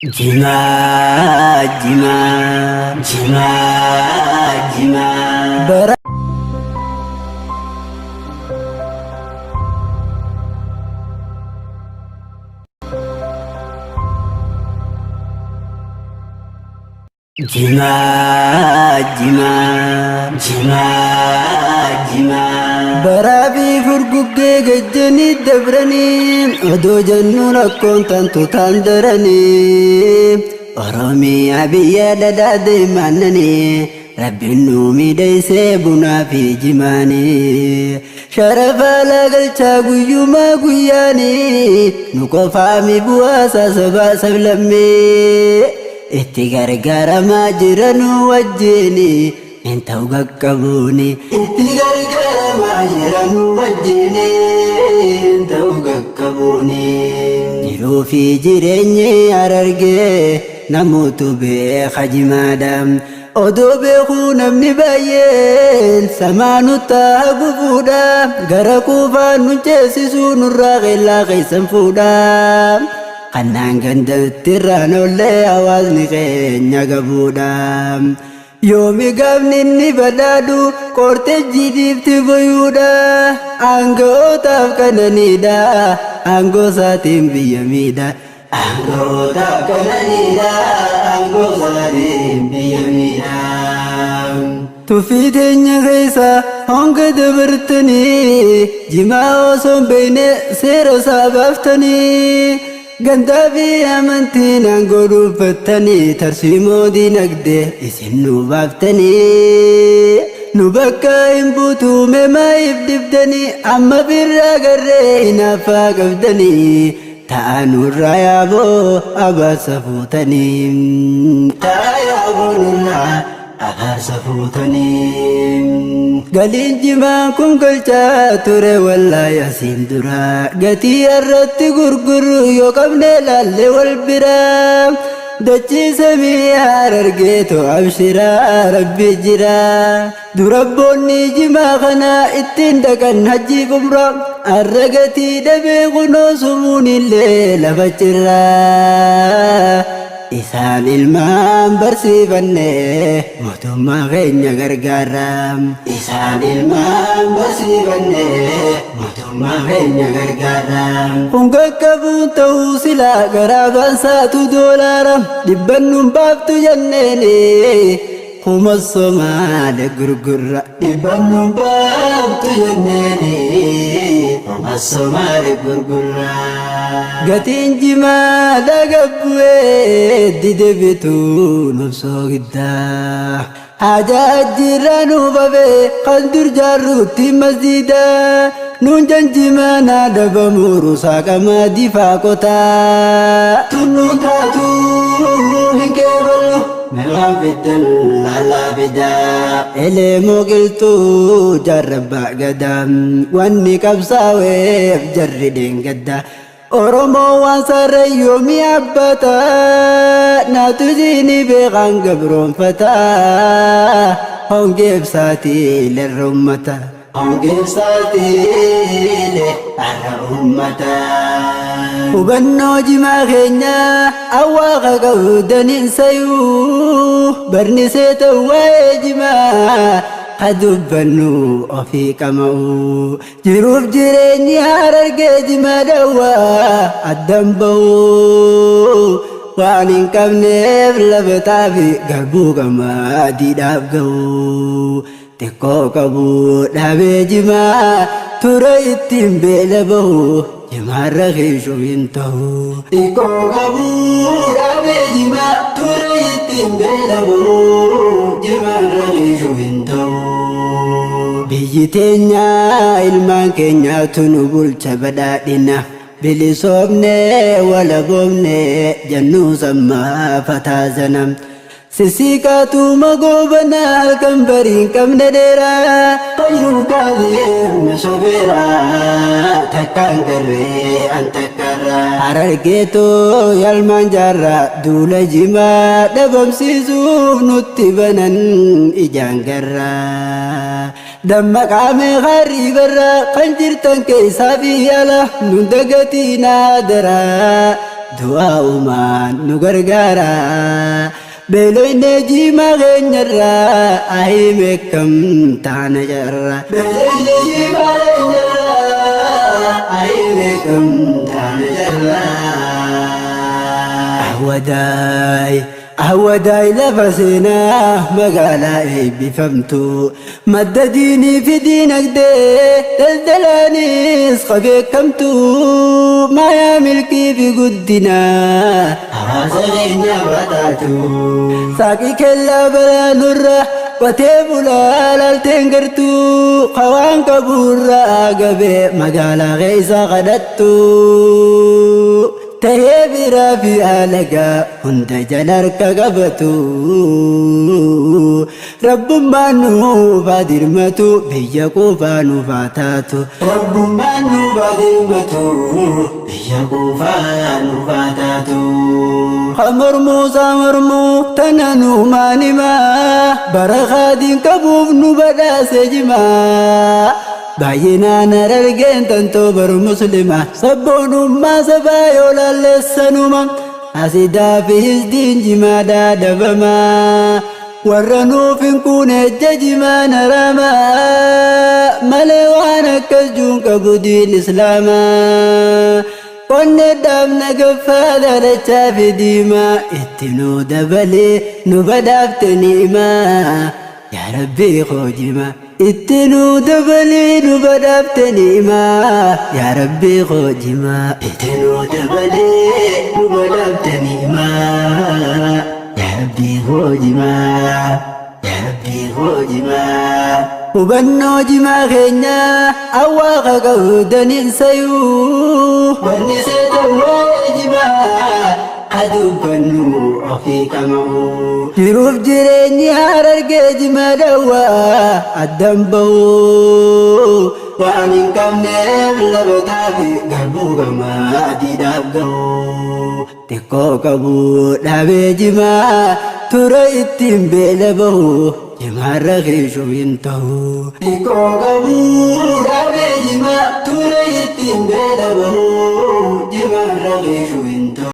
Jima, jima, jima, jima. Jima, jima, jima, jima. Barabi furguge gajjani dabrani odo jannu rakkoon tantu tandarani Oromiyaa biyya dadaade mannani Rabbiin nu miidhaysee bunaa fi jimaani Sharafa lagalchaa guyyumaa guyyaani nu qofaami bu'aasa sabaa sablammee itti gargaaramaa jiranu wajjini Entau gakkabuni itti gargaaramaa jiranu wajjini Entau gakkabuni jiruu fi jireenyi Harargee namoota beeka jimaadhaan odoo beekuu namni baay'een samaanu ta'a gufuudha gara kuufaan nu ceesisuu nurraa qeellaa keessan fuudha kannaan gandatti irraan ollee hawaasni keenya gabuudha yoomi gaafni inni badhaadhu qortejjii dhiifti boyuudha aanga'ootaaf kananiidha aangoo isaatiin biyya miidha Anggota kananida, anggota biyamida. Tufitenya kaisa, hongga dabartani, jima osoo beene seera sabaftani. Gandabi amantiin aangoo dhuunfatani, tarsiimoo dinagdee isin nu baaftani. Nu bakka hin buutume maayif dibdani, amma birraa garree hinaafaa qabdani. Ta'anu rayabo abasa futani Ta'ayabo nurra abasa futani Galin jimaan kun galchaa ture wallahi asiin dura gatii irratti gurguru yoo qabne laalle wal bira dachii samii Harargeetu abshira rabbi jira durabboonni jimaa kana ittiin dhaqan hajji umra arragatii dhabee kunoo sumuunillee lafa jirra isaan ilmaan barsiifanne mootummaa keenya gargaara isaan ilmaan barsiifanne mootummaa keenya gargaara kun qaqqabuun ta'uu silaa garaa baansaatu doolaara dhibbannuun baaftu jenneeni kuma Somaale gurgurra dhibbannuun baaftu jenneeni kuma Somaale gurgurra gatiin jimaa dagabbu'ee dide bituu nobsoo giddaa hajaa jirra nu babee kan dur jaarruutti masjida nuun janjimaa naa dabamuu rusaa qamaa difaa qotaa tunnuun taatuu hin keeballu Melaan fidel lala bida Elemoo qiltuu jarrabbaa gadam Wanni qabsaaweef jarri deengadda Oromoo waan sarreeyyoomi abbata Naatu jiini beeqaan gabroonfata Hongeef saatii lerra ummata Hongeef saatii lerra ummata Hubannoo jimaa keenya awwaaqa qabdaniin sayuu barnisee ta'u waa'ee jimaa kadubbannu ofii qama'u jiruuf jireenyi Harargee jimaa dhawwaa addan ba'u waan hin qabneef lafataa fi garbuu qamadiidhaaf ga'u xiqqoo qabu dhaabee jimaa ture ittiin beela bahu Jimarra keeshoo hin ta'u xiqqoo qabu dhaabee jimaa ture ittiin beela bahu Jimarra keeshoo hin ta'u biyyi teenya ilmaan keenyaatu nu bulcha badhaadhina bilisoomne walaboomne jannuu sammaa fataazanam Sisiikaatu magoobana halkan bariin qabne dheeraa Fayyuu kaadhee sobeeraa takkaan garree an takkarraa Harargeetoo yalmaan jaarraa duula jimaa dhabamsiisuuf nutti banan ijaan garraa dammaqaamee harrii barraa kan jirtan keessaa fi ala nun dagatii naa daraa du'aa'umaan nu gargaara. Beeloyne jimaa keenyarraa ahimee kam taana jarra. Beeloyne jimaa keenyarraa ahimee kam taana jarra. Ahwadaay lafa seenaa magaalaa eebbifamtu madda diinii fi diinagdee daldalaanis qabeekamtu maayaa milkii fi guddinaa hawaasa keenya badhaatu. Saaqii kellaa baraanurra qotee bulaa laalteen gartuu qawaan qabuurraa gabee magaalaa keessa kadhattu. Tahee biraa fi alagaa hunda jala harka qabatu. Rabbummaan nuuf haa dirmatu biyya quufaa nuuf haa taatu. Rabbummaan nuuf haa dirmatu biyya quufaa nuuf haa taatu. Hamormuu saamormuu tana nuumaan himaa bara haadiin qabuuf nu badhaase jimaa. Baay'inaan argeen tantoo bar muslima sabboonummaa sabaa yoo laalleessanuma asidaa fi hisdiin jimaadhaa dhabama. Warra nuuf hin kuune ejja jimaan harama malee waan akkas juun qabu diin islaamaa. Qonnee dhaabna gaffaa dhalachaa fi diimaa itti nu dabalee nu badhaafte ni'imaa yaa rabbii hojimaa. Itti nu dabalee nu badhaafte ni'imaa yaa rabbii hojimaa. Itti nu dabalee nu badhaafte ni'imaa yaa rabbii hojimaa yaa rabbii hojimaa. Hubannoo jimaa keenya awwaaqa qabdaniin sayuu wanni seetawwaa jimaa adubbannu ofii qamamu. Jiruuf jireenyi Harargee jimaa dhawaa addan bahu waan hin qabneef labataa fi garbuu gamaa adiidhaaf gahu. Xiqqoo qabu dhaabee jimaa ture ittiin beela bahu jimaarra keeshoo hin ta'u. Xiqqoo qabu dhaabee jimaa ture ittiin beela bahu jimaarra keeshoo hin ta'u.